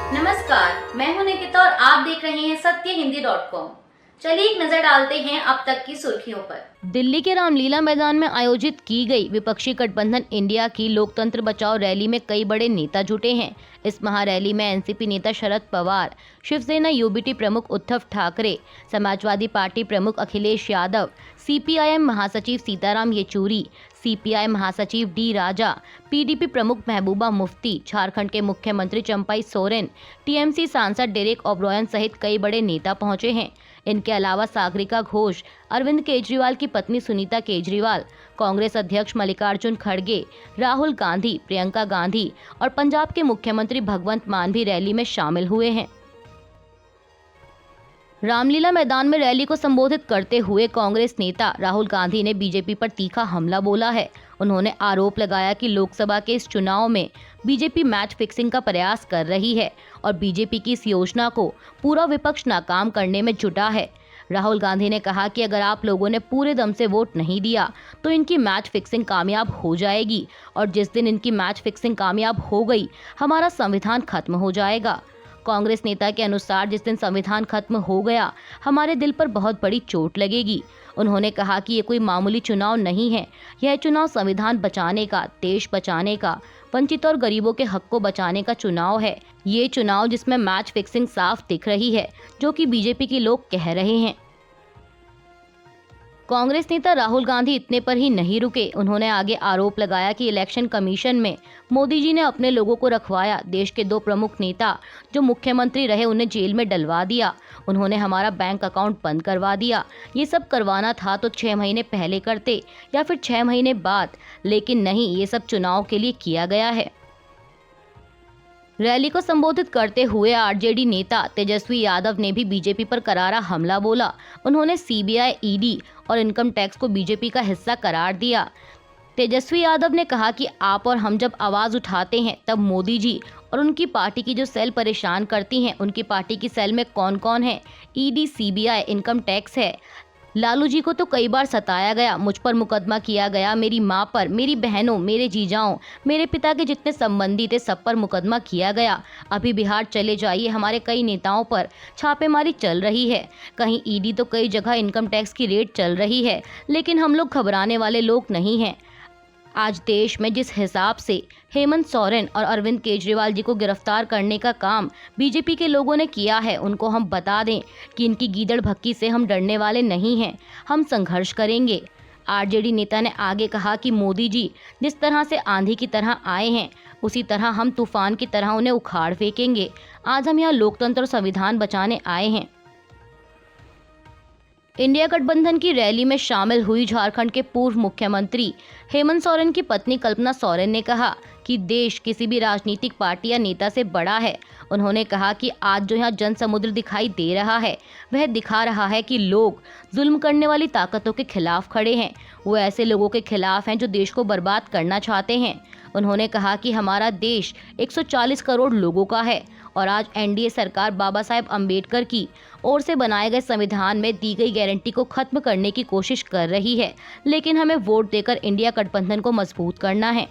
नमस्कार, मैं हूं निकिता और आप देख रहे हैं सत्यहिंदी.com। चलिए एक नजर डालते हैं अब तक की सुर्खियों पर। दिल्ली के रामलीला मैदान में आयोजित की गई विपक्षी गठबंधन इंडिया की लोकतंत्र बचाओ रैली में कई बड़े नेता जुटे हैं। इस महारैली में एनसीपी नेता शरद पवार, शिवसेना यूबीटी प्रमुख उद्धव ठाकरे, समाजवादी पार्टी प्रमुख अखिलेश यादव, सीपीआईएम महासचिव सीताराम येचुरी, सीपीआई महासचिव डी राजा, पीडीपी प्रमुख महबूबा मुफ्ती, झारखंड के मुख्यमंत्री चंपाई सोरेन, टीएमसी सांसद डेरेक ओब्रायन सहित कई बड़े नेता पहुंचे हैं। इनके अलावा सागरिका घोष, अरविंद केजरीवाल की पत्नी सुनीता केजरीवाल, कांग्रेस अध्यक्ष मल्लिकार्जुन खड़गे, राहुल गांधी, प्रियंका गांधी और पंजाब के मुख्यमंत्री भगवंत मान भी रैली में शामिल हुए हैं। रामलीला मैदान में रैली को संबोधित करते हुए कांग्रेस नेता राहुल गांधी ने बीजेपी पर तीखा हमला बोला है। उन्होंने आरोप लगाया कि लोकसभा के इस चुनाव में बीजेपी मैच फिक्सिंग का प्रयास कर रही है और बीजेपी की इस योजना को पूरा विपक्ष नाकाम करने में जुटा है। राहुल गांधी ने कहा कि अगर आप लोगों ने पूरे दम से वोट नहीं दिया तो इनकी मैच फिक्सिंग कामयाब हो जाएगी और जिस दिन इनकी मैच फिक्सिंग कामयाब हो गई, हमारा संविधान खत्म हो जाएगा। कांग्रेस नेता के अनुसार जिस दिन संविधान खत्म हो गया, हमारे दिल पर बहुत बड़ी चोट लगेगी। उन्होंने कहा कि ये कोई मामूली चुनाव नहीं है, यह चुनाव संविधान बचाने का, देश बचाने का, वंचित और गरीबों के हक को बचाने का चुनाव है। ये चुनाव जिसमें मैच फिक्सिंग साफ दिख रही है, जो कि बीजेपी के लोग कह रहे हैं। कांग्रेस नेता राहुल गांधी इतने पर ही नहीं रुके। उन्होंने आगे आरोप लगाया कि इलेक्शन कमीशन में मोदी जी ने अपने लोगों को रखवाया। देश के दो प्रमुख नेता जो मुख्यमंत्री रहे उन्हें जेल में डलवा दिया। उन्होंने हमारा बैंक अकाउंट बंद करवा दिया। ये सब करवाना था तो 6 महीने पहले करते या फिर 6 महीने बाद, लेकिन नहीं, ये सब चुनाव के लिए किया गया है। रैली को संबोधित करते हुए आरजेडी नेता तेजस्वी यादव ने भी बीजेपी पर करारा हमला बोला। उन्होंने सीबीआई, ईडी और इनकम टैक्स को बीजेपी का हिस्सा करार दिया। तेजस्वी यादव ने कहा कि आप और हम जब आवाज उठाते हैं तब मोदी जी और उनकी पार्टी की जो सेल परेशान करती हैं, उनकी पार्टी की सेल में कौन कौन है? ईडी, सीबीआई, इनकम टैक्स है। लालू जी को तो कई बार सताया गया, मुझ पर मुकदमा किया गया, मेरी माँ पर, मेरी बहनों, मेरे जीजाओं, मेरे पिता के जितने संबंधी थे सब पर मुकदमा किया गया। अभी बिहार चले जाइए, हमारे कई नेताओं पर छापेमारी चल रही है। कहीं ईडी तो कई जगह इनकम टैक्स की रेड चल रही है, लेकिन हम लोग घबराने वाले लोग नहीं हैं। आज देश में जिस हिसाब से हेमंत सोरेन और अरविंद केजरीवाल जी को गिरफ्तार करने का काम बीजेपी के लोगों ने किया है, उनको हम बता दें कि इनकी गीदड़ भक्की से हम डरने वाले नहीं हैं, हम संघर्ष करेंगे। आरजेडी नेता ने आगे कहा कि मोदी जी जिस तरह से आंधी की तरह आए हैं, उसी तरह हम तूफान की तरह उन्हें उखाड़ फेंकेंगे। आज हम यहाँ लोकतंत्र और संविधान बचाने आए हैं। इंडिया गठबंधन की रैली में शामिल हुई झारखंड के पूर्व मुख्यमंत्री हेमंत सोरेन की पत्नी कल्पना सोरेन ने कहा कि देश किसी भी राजनीतिक पार्टी या नेता से बड़ा है। उन्होंने कहा कि आज जो यहाँ जन समुद्र दिखाई दे रहा है, वह दिखा रहा है कि लोग जुल्म करने वाली ताकतों के खिलाफ खड़े हैं। वो ऐसे लोगों के खिलाफ हैं जो देश को बर्बाद करना चाहते हैं। उन्होंने कहा कि हमारा देश 140 करोड़ लोगों का है और आज एनडीए सरकार बाबा साहेब अम्बेडकर की ओर से बनाए गए संविधान में दी गई गारंटी को खत्म करने की कोशिश कर रही है, लेकिन हमें वोट देकर इंडिया गठबंधन को मजबूत करना है।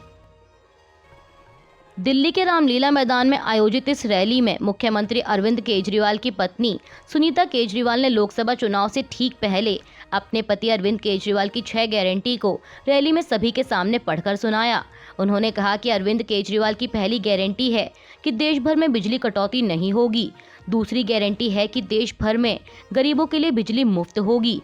दिल्ली के रामलीला मैदान में आयोजित इस रैली में मुख्यमंत्री अरविंद केजरीवाल की पत्नी सुनीता केजरीवाल ने लोकसभा चुनाव से ठीक पहले अपने पति अरविंद केजरीवाल की 6 गारंटी को रैली में सभी के सामने पढ़कर सुनाया। उन्होंने कहा कि अरविंद केजरीवाल की पहली गारंटी है कि देश भर में बिजली कटौती नहीं होगी। दूसरी गारंटी है कि देश भर में गरीबों के लिए बिजली मुफ्त होगी।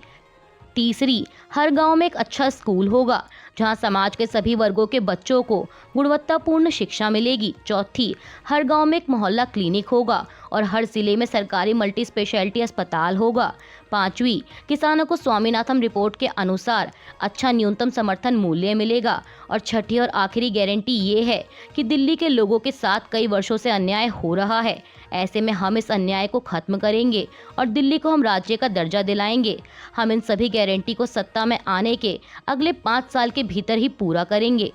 तीसरी, हर गांव में एक अच्छा स्कूल होगा जहां समाज के सभी वर्गों के बच्चों को गुणवत्तापूर्ण शिक्षा मिलेगी। चौथी, हर गांव में एक मोहल्ला क्लिनिक होगा और हर जिले में सरकारी मल्टी स्पेशलिटी अस्पताल होगा। पांचवी, किसानों को स्वामीनाथन रिपोर्ट के अनुसार अच्छा न्यूनतम समर्थन मूल्य मिलेगा। और छठी और आखिरी गारंटी ये है कि दिल्ली के लोगों के साथ कई वर्षों से अन्याय हो रहा है, ऐसे में हम इस अन्याय को खत्म करेंगे और दिल्ली को हम राज्य का दर्जा दिलाएंगे। हम इन सभी गारंटी को सत्ता में आने के अगले 5 साल के भीतर ही पूरा करेंगे।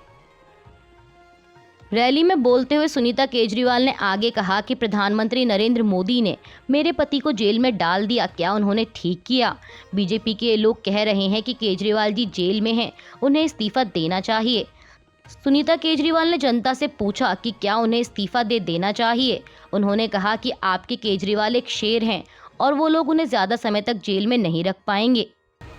रैली में बोलते हुए सुनीता केजरीवाल ने आगे कहा कि प्रधानमंत्री नरेंद्र मोदी ने मेरे पति को जेल में डाल दिया, क्या उन्होंने ठीक किया? बीजेपी के लोग कह रहे हैं कि केजरीवाल जी जेल में हैं, उन्हें इस्तीफा देना चाहिए। सुनीता केजरीवाल ने जनता से पूछा कि क्या उन्हें इस्तीफा दे देना चाहिए। उन्होंने कहा कि आपके केजरीवाल एक शेर हैं और वो लोग उन्हें ज्यादा समय तक जेल में नहीं रख पाएंगे।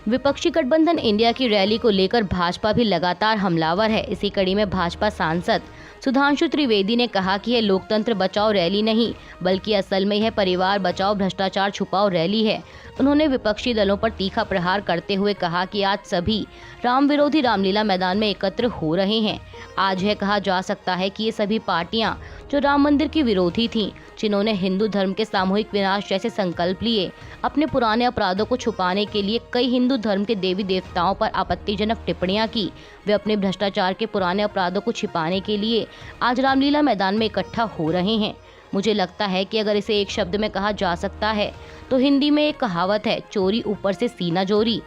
विपक्षी गठबंधन इंडिया की रैली को लेकर भाजपा भी लगातार हमलावर है। इसी कड़ी में भाजपा सांसद सुधांशु त्रिवेदी ने कहा कि यह लोकतंत्र बचाओ रैली नहीं, बल्कि असल में यह परिवार बचाओ भ्रष्टाचार छुपाओ रैली है। उन्होंने विपक्षी दलों पर तीखा प्रहार करते हुए कहा कि आज सभी राम विरोधी रामलीला मैदान में एकत्र हो रहे हैं। आज यह कहा जा सकता है कि ये सभी पार्टियां जो राम मंदिर की विरोधी थीं, जिन्होंने हिंदू धर्म के सामूहिक विनाश जैसे संकल्प लिए, अपने पुराने अपराधों को छुपाने के लिए कई हिंदू धर्म के देवी देवताओं पर आपत्तिजनक टिप्पणियां की, वे अपने भ्रष्टाचार के पुराने अपराधों को छिपाने के लिए आज रामलीला मैदान में इकट्ठा हो रहे हैं। मुझे लगता है कि अगर इसे एक शब्द में कहा जा सकता है तो हिंदी में एक कहावत है, चोरी ऊपर से सीना जोरी।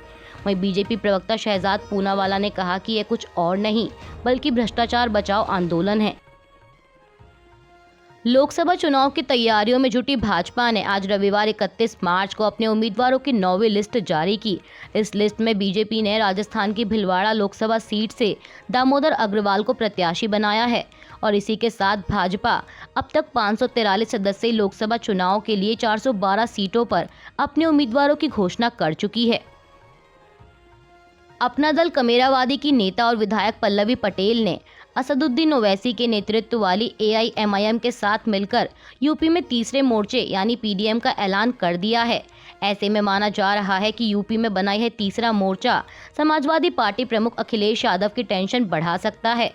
वहीं बीजेपी प्रवक्ता शहजाद पूनावाला ने कहा कि यह कुछ और नहीं बल्कि भ्रष्टाचार बचाओ आंदोलन है। लोकसभा चुनाव की तैयारियों में जुटी भाजपा ने आज रविवार 31 मार्च को अपने उम्मीदवारों की 9वीं लिस्ट जारी की। इस लिस्ट में बीजेपी ने राजस्थान की भिलवाड़ा लोकसभा सीट से दामोदर अग्रवाल को प्रत्याशी बनाया है और इसी के साथ भाजपा अब तक 543 सदस्यीय लोकसभा चुनाव के लिए 412 सीटों पर अपने उम्मीदवारों की घोषणा कर चुकी है। अपना दल कमेरावादी की नेता और विधायक पल्लवी पटेल ने असदुद्दीन ओवैसी के नेतृत्व वाली AIMIM के साथ मिलकर यूपी में तीसरे मोर्चे यानी PDM का ऐलान कर दिया है। ऐसे में माना जा रहा है कि यूपी में बना यह तीसरा मोर्चा समाजवादी पार्टी प्रमुख अखिलेश यादव की टेंशन बढ़ा सकता है।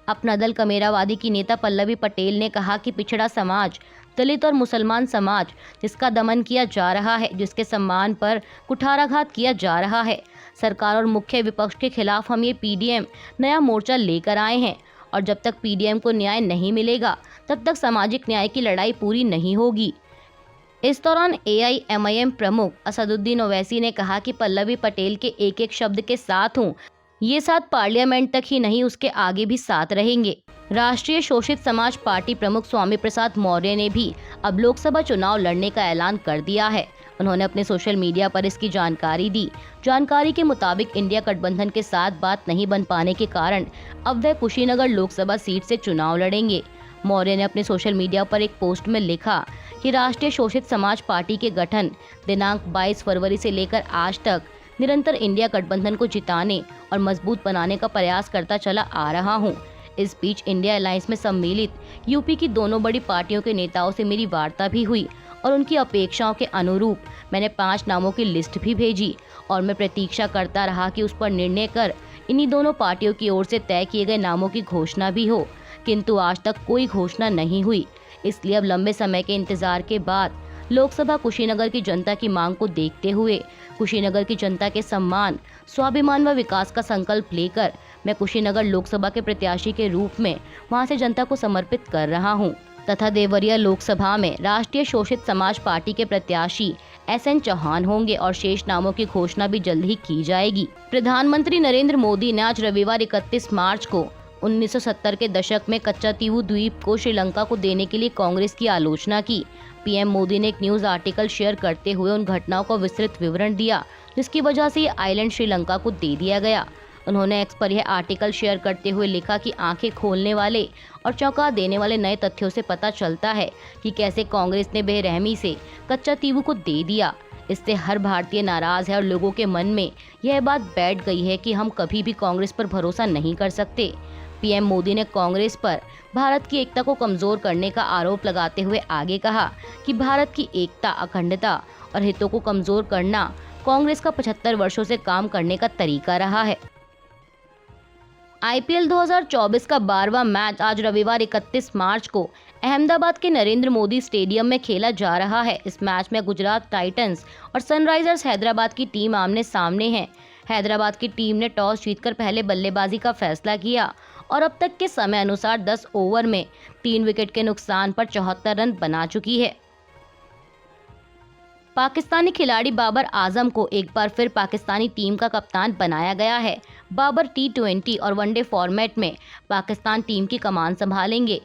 अपना दल कमेरावादी की नेता पल्लवी पटेल ने कहा कि पिछड़ा समाज, दलित और मुसलमान समाज जिसका दमन किया जा रहा है, जिसके सम्मान पर कुठाराघात किया जा रहा है, सरकार और मुख्य विपक्ष के खिलाफ हम ये PDM नया मोर्चा लेकर आए हैं और जब तक PDM को न्याय नहीं मिलेगा तब तक सामाजिक न्याय की लड़ाई पूरी नहीं होगी। इस दौरान AIMIM प्रमुख असदुद्दीन ओवैसी ने कहा कि पल्लवी पटेल के एक एक शब्द के साथ हूँ, ये साथ पार्लियामेंट तक ही नहीं उसके आगे भी साथ रहेंगे। राष्ट्रीय शोषित समाज पार्टी प्रमुख स्वामी प्रसाद मौर्य ने भी अब लोकसभा चुनाव लड़ने का ऐलान कर दिया है। उन्होंने अपने सोशल मीडिया पर इसकी जानकारी दी। जानकारी के मुताबिक इंडिया गठबंधन के साथ बात नहीं बन पाने के कारण अब वह कुशीनगर लोकसभा सीट से चुनाव लड़ेंगे। मौर्य ने अपने सोशल मीडिया पर एक पोस्ट में लिखा कि राष्ट्रीय शोषित समाज पार्टी के गठन दिनांक 22 फरवरी से लेकर आज तक निरंतर इंडिया गठबंधन को जिताने और मजबूत बनाने का प्रयास करता चला आ रहा हूँ। इस बीच इंडिया अलायंस में सम्मिलित यूपी की दोनों बड़ी पार्टियों के नेताओं से मेरी वार्ता भी हुई और उनकी अपेक्षाओं के अनुरूप मैंने 5 नामों की लिस्ट भी भेजी और मैं प्रतीक्षा करता रहा कि उस पर निर्णय कर इन्हीं दोनों पार्टियों की ओर से तय किए गए नामों की घोषणा भी हो, किंतु आज तक कोई घोषणा नहीं हुई। इसलिए अब लंबे समय के इंतजार के बाद लोकसभा कुशीनगर की जनता की मांग को देखते हुए कुशीनगर की जनता के सम्मान, स्वाभिमान व विकास का संकल्प लेकर मैं कुशीनगर लोकसभा के प्रत्याशी के रूप में वहां से जनता को समर्पित कर रहा हूं तथा देवरिया लोकसभा में राष्ट्रीय शोषित समाज पार्टी के प्रत्याशी SN चौहान होंगे और शेष नामों की घोषणा भी जल्द ही की जाएगी। प्रधानमंत्री नरेंद्र मोदी ने आज रविवार 31 मार्च को 1970 के दशक में कच्चातीवू द्वीप को श्रीलंका को देने के लिए कांग्रेस की आलोचना की। PM मोदी ने एक न्यूज आर्टिकल शेयर करते हुए उन घटनाओं का विस्तृत विवरण दिया जिसकी वजह से ये आइलैंड श्रीलंका को दे दिया गया। उन्होंने एक्स पर यह आर्टिकल शेयर करते हुए लिखा कि आंखें खोलने वाले और चौंका देने वाले नए तथ्यों से पता चलता है कि कैसे कांग्रेस ने बेरहमी से कच्चातीवू को दे दिया। इससे हर भारतीय नाराज है और लोगों के मन में यह बात बैठ गई है कि हम कभी भी कांग्रेस पर भरोसा नहीं कर सकते। PM मोदी ने कांग्रेस पर भारत की एकता को कमजोर करने का आरोप लगाते हुए आगे कहा कि भारत की एकता, अखंडता और हितों को कमजोर करना कांग्रेस का 75 वर्षों से काम करने का तरीका रहा है। IPL 2024 का 12वां मैच आज रविवार 31 मार्च को अहमदाबाद के नरेंद्र मोदी स्टेडियम में खेला जा रहा है। इस मैच में गुजरात टाइटंस और सनराइजर्स हैदराबाद की टीम आमने सामने है। हैदराबाद की टीम ने टॉस जीतकर पहले बल्लेबाजी का फैसला किया और अब तक के समय अनुसार 10 ओवर में 3 विकेट के नुकसान पर 74 रन बना चुकी है। पाकिस्तानी खिलाड़ी बाबर आजम को एक बार फिर पाकिस्तानी टीम का कप्तान बनाया गया है। बाबर T20 और वनडे फॉर्मेट में पाकिस्तान टीम की कमान संभालेंगे।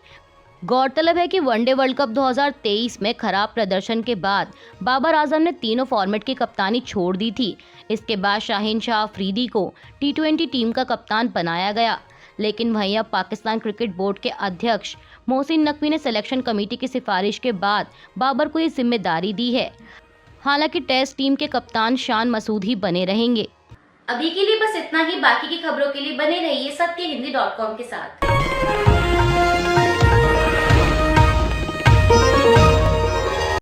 गौरतलब है कि वनडे वर्ल्ड कप 2023 में खराब प्रदर्शन के बाद बाबर आजम ने तीनों फॉर्मेट की कप्तानी छोड़ दी थी। इसके बाद शाहीन शाह अफरीदी को T20 टीम का कप्तान बनाया गया। लेकिन वहीं अब पाकिस्तान क्रिकेट बोर्ड के अध्यक्ष मोहसिन नकवी ने सिलेक्शन कमेटी की सिफारिश के बाद बाबर को ये जिम्मेदारी दी है। हालांकि टेस्ट टीम के कप्तान शान मसूद ही बने रहेंगे। अभी के लिए बस इतना ही। बाकी की खबरों के लिए बने रहिए सत्यहिंदी.com के साथ।